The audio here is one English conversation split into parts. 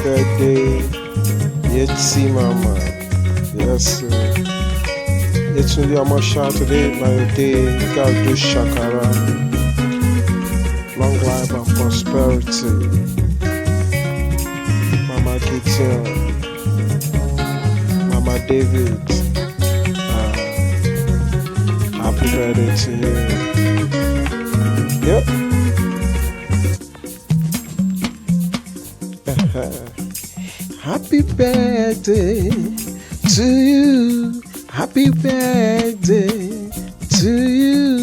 birthday, Yeti Mama. Yes, Yetunde Omosa, today my day, God do Shakara. Long life and prosperity. Mama Kitty, Mama David, happy birthday to you. Yep. Happy birthday to you. Happy birthday to you.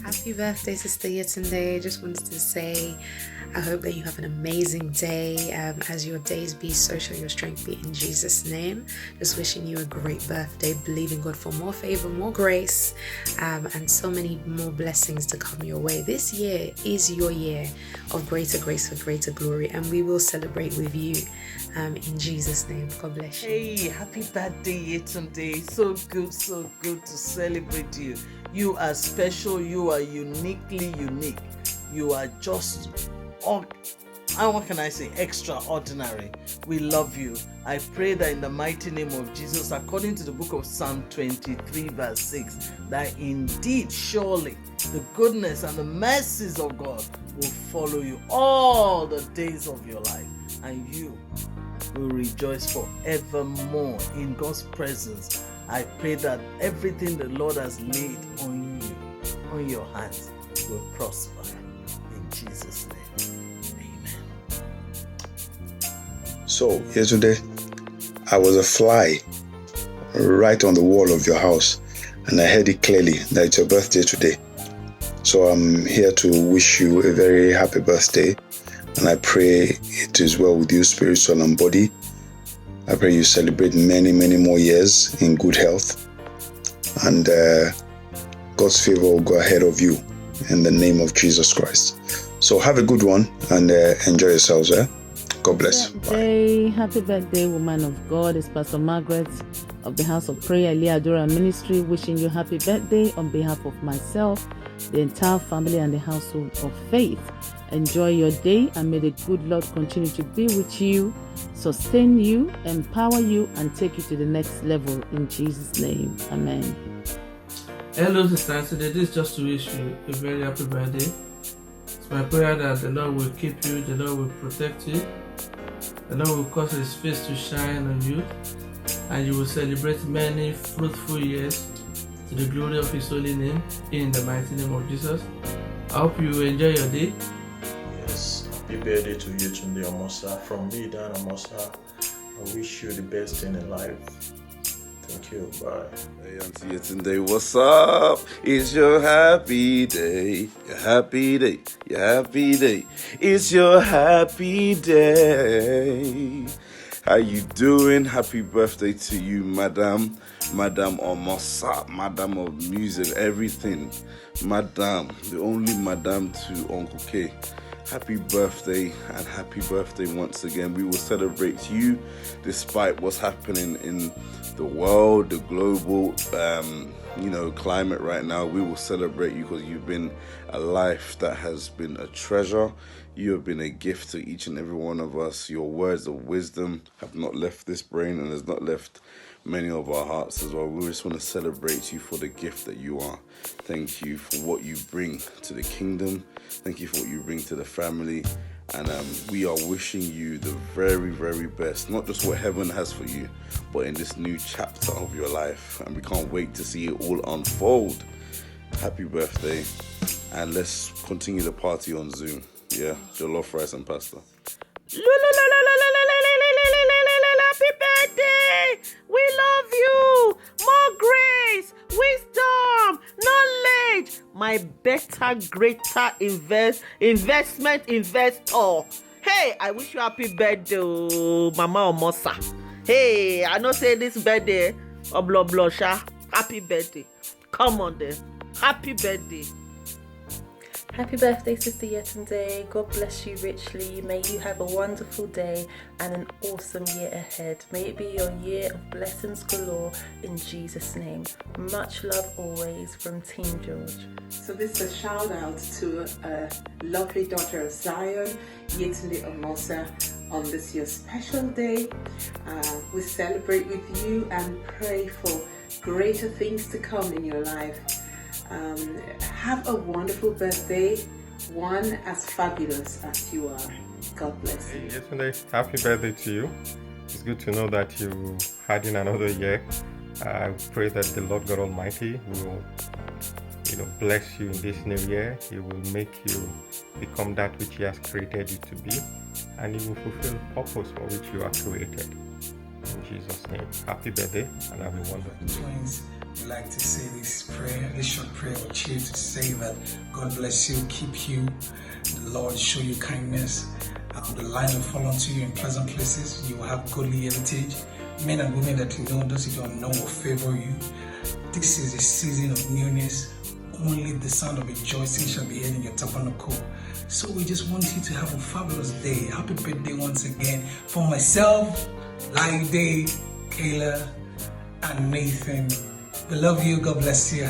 Happy birthday, Sister Yetunde. Just wanted to say, I hope that you have an amazing day. As your days be, so shall your strength be, in Jesus' name. Just wishing you a great birthday, believing God for more favor, more grace, and so many more blessings to come your way. This year is your year of greater grace for greater glory, and we will celebrate with you in Jesus' name. God bless you. Hey, happy birthday, Yetunde. So good to celebrate you. You are special. You are uniquely unique. You are just what can I say? Extraordinary. We love you. I pray that in the mighty name of Jesus, according to the book of Psalm 23 verse 6, that indeed, surely, the goodness and the mercies of God will follow you all the days of your life, and you will rejoice forevermore in God's presence. I pray that everything the Lord has laid on you, on your hands, will prosper in Jesus' name. So, yesterday, I was a fly right on the wall of your house, and I heard it clearly that it's your birthday today. So I'm here to wish you a very happy birthday, and I pray it is well with you, spirit, soul, and body. I pray you celebrate many, many more years in good health, and God's favor will go ahead of you in the name of Jesus Christ. So have a good one, and enjoy yourselves. God bless. Happy birthday, woman of God. It's Pastor Magaret of the House of Prayer, Adeola Ministry, wishing you happy birthday on behalf of myself, the entire family, and the household of faith. Enjoy your day, and may the good Lord continue to be with you, sustain you, empower you, and take you to the next level in Jesus' name. Amen. Hello, Sister. Today, this is just to wish you a very happy birthday. It's my prayer that the Lord will keep you, the Lord will protect you, the Lord will cause His face to shine on you, and you will celebrate many fruitful years to the glory of His holy name, in the mighty name of Jesus. I hope you enjoy your day. Yes, happy birthday to you, Yetunde Omosa. From me, Dan Omosa, I wish you the best thing in life. Thank you. Bye. Hey, Aunty Yetunde, what's up? It's your happy day. Your happy day. Your happy day. It's your happy day. How you doing? Happy birthday to you, Madam Omosa, Madam of music, everything. Madam, the only Madam to Uncle K. Happy birthday, and happy birthday once again. We will celebrate you despite what's happening in the world, the global climate right now. We will celebrate you because you've been a life that has been a treasure. You have been a gift to each and every one of us. Your words of wisdom have not left this brain and has not left many of our hearts as well. We just want to celebrate you for the gift that you are. Thank you for what you bring to the kingdom. Thank you for what you bring to the family. And we are wishing you the very, very best. Not just what heaven has for you, but in this new chapter of your life. And we can't wait to see it all unfold. Happy birthday. And let's continue the party on Zoom. Yeah, jollof rice and pasta. Happy birthday! We love you! More grace, wisdom, knowledge. My better, greater investment investor. Hey, I wish you happy birthday, Mama Omosa. Hey, I know say this birthday, blah blah sha. Happy birthday. Come on then. Happy birthday. Happy birthday, Sister Yetunde. God bless you richly. May you have a wonderful day and an awesome year ahead. May it be your year of blessings galore in Jesus' name. Much love always from Team George. So this is a shout out to a lovely daughter of Zion, Yetunde Omosa, on this your special day. We celebrate with you and pray for greater things to come in your life. Have a wonderful birthday, one as fabulous as you are. God bless you. Yesterday, happy birthday to you. It's good to know that you had in another year. I pray that the Lord God Almighty will, bless you in this new year. He will make you become that which He has created you to be, and He will fulfill the purpose for which you are created. In Jesus' name, happy birthday, and have a wonderful day. Twins, we like to say this short prayer or cheer to say that God bless you, keep you, the Lord show you kindness, the line will fall onto you in pleasant places, you will have godly heritage, men and women that you know, those you don't know will favor you. This is a season of newness, only the sound of rejoicing shall be heard in your tabernacle. So we just want you to have a fabulous day. Happy birthday once again for myself, Laide, Kayla, and Nathan. We love you. God bless you.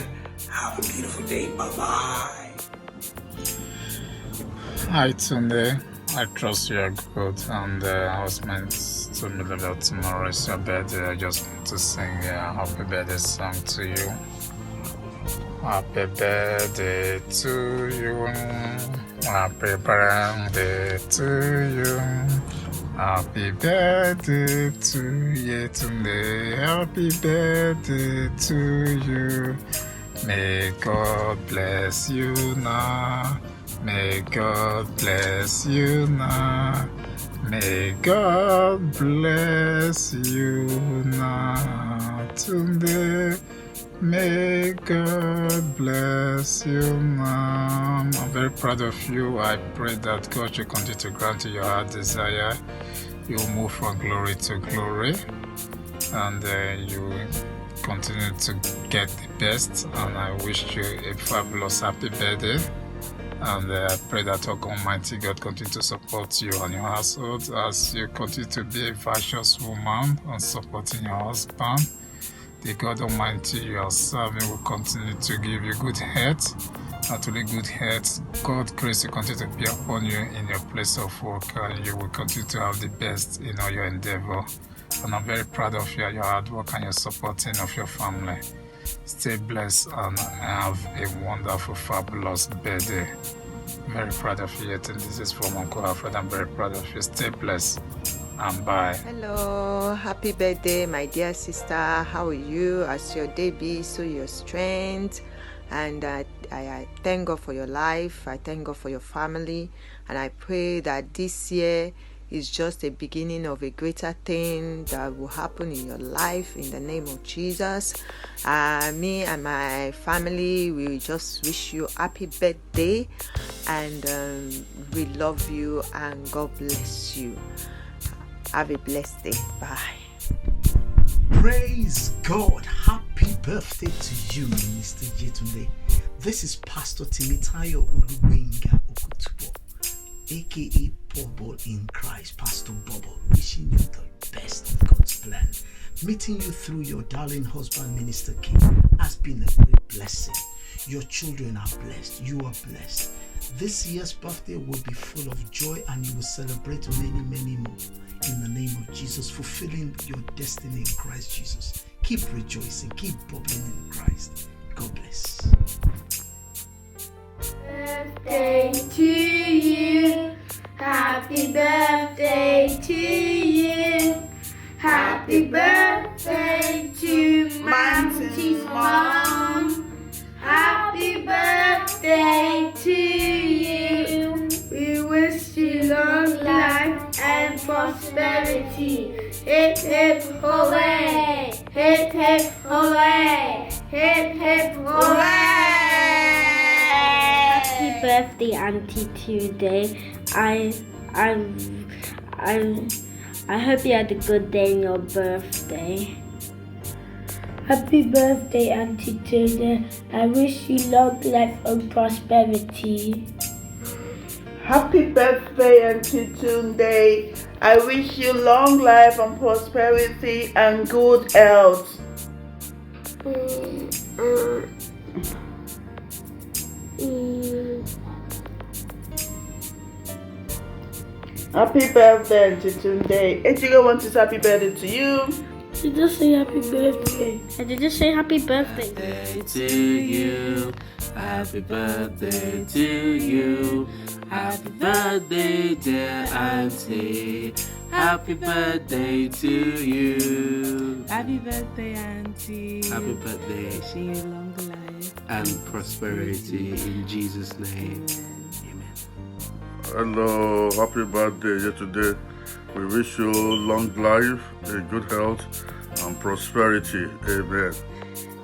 Have a beautiful day. Bye-bye. Hi, Tunde. I trust you are good. And I was meant to meet about tomorrow. It's your birthday. I just want to sing a happy birthday song to you. Happy birthday to you. Happy birthday to you. Happy birthday to Yetunde. Happy birthday to you. May God bless you now. May God bless you now. May God bless you now. Tunde. May God bless you now. I'm very proud of you. I pray that God should continue to grant you your heart desire. You'll move from glory to glory, and you will continue to get the best. And I wish you a fabulous happy birthday. And I pray that Almighty God continue to support you and your household as you continue to be a virtuous woman and supporting your husband. The God Almighty you are serving will continue to give you good health. Not only good health, God's grace will continue to be upon you in your place of work, and you will continue to have the best in all your endeavor. And I'm very proud of you, your hard work and your supporting of your family. Stay blessed and have a wonderful, fabulous birthday. Very proud of you, and this is from Uncle Alfred. I'm very proud of you. Stay blessed. And bye. Hello, happy birthday, my dear sister. How are you? As your day be, so your strength. And I thank God for your life. I thank God for your family. And I pray that this year is just a beginning of a greater thing that will happen in your life in the name of Jesus. Me and my family, we just wish you happy birthday. And we love you and God bless you. Have a blessed day. Bye. Praise God. Happy birthday to you, Minister Yetunde. This is Pastor Timitayo Olubenga Okutubo, aka Bubble in Christ, Pastor Bubble, wishing you the best of God's plan. Meeting you through your darling husband, Minister King, has been a great blessing. Your children are blessed. You are blessed. This year's birthday will be full of joy, and you will celebrate many, many more. In the name of Jesus, fulfilling your destiny in Christ Jesus. Keep rejoicing, keep bubbling in Christ. God bless. Birthday to you. Happy birthday to you. Happy birthday to Aunty's mom. Happy birthday to you. We wish you long life and prosperity. Hip hip hooray! Hip hip hooray! Hip hip hooray! Happy birthday, Aunty, today. I hope you had a good day on your birthday. Happy birthday, Aunty Tonia. I wish you long life and prosperity. Happy birthday, Aunty Yetunde. I wish you long life and prosperity and good health. Happy birthday, Aunty Yetunde. Ekejija wants to say happy birthday to you. She just say happy birthday. I did just say happy birthday. To you. Happy birthday to you. Happy birthday, dear Auntie. Happy birthday to you. Happy birthday, Auntie. Happy birthday. Wish you long life And prosperity in Jesus' name. Amen. Hello, happy birthday Yetunde. We wish you long life, good health, and prosperity. Amen.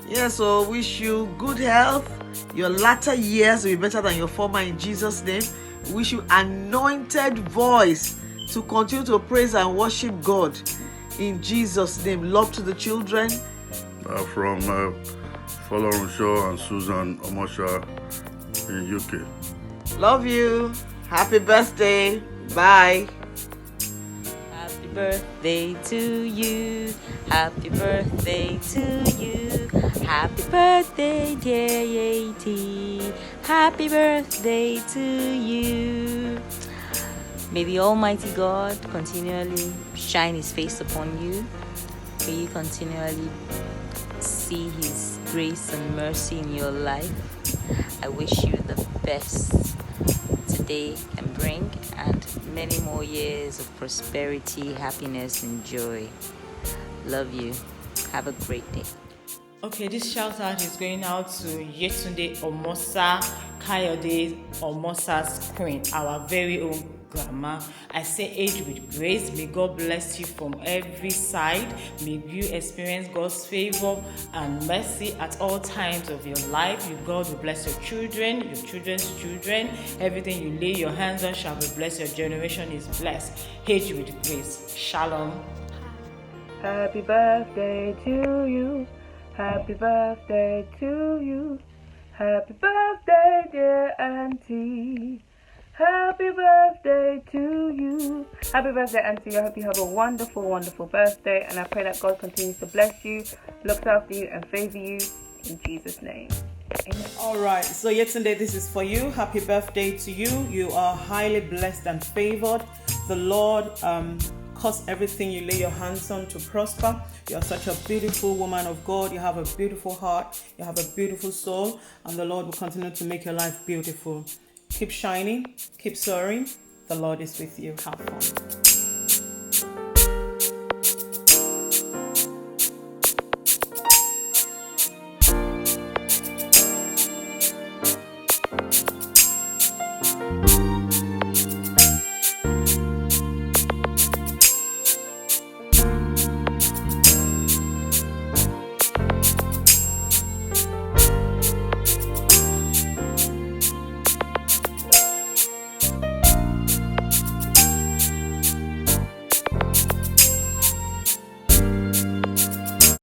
Yes, so wish you good health. Your latter years will be better than your former in Jesus' name. We wish you anointed voice to continue to praise and worship God in Jesus' name. Love to the children. From Phil and Susan Omosa in UK. Love you. Happy birthday. Bye. Happy birthday to you. Happy birthday to you. Happy birthday, dear Yeti. Happy birthday to you. May the Almighty God continually shine His face upon you. May you continually see His grace and mercy in your life. I wish you the best today can bring, and many more years of prosperity, happiness, and joy. Love you. Have a great day. Okay, this shout out is going out to Yetunde Omosa, Kayode Omosa's queen, our very own grandma. I say age with grace. May God bless you from every side. May you experience God's favor and mercy at all times of your life. God will bless your children, your children's children. Everything you lay your hands on shall be blessed. Your generation is blessed. Age with grace. Shalom. Happy birthday to you. Happy birthday to you. Happy birthday, dear Auntie. Happy birthday to you. Happy birthday, Auntie. I hope you have a wonderful, wonderful birthday. And I pray that God continues to bless you, looks after you, and favor you in Jesus' name. Amen. All right. So Yetunde, this is for you. Happy birthday to you. You are highly blessed and favored. The Lord cause everything you lay your hands on to prosper. You are such a beautiful woman of God. You have a beautiful heart. You have a beautiful soul. And the Lord will continue to make your life beautiful. Keep shining. Keep soaring. The Lord is with you. Have fun.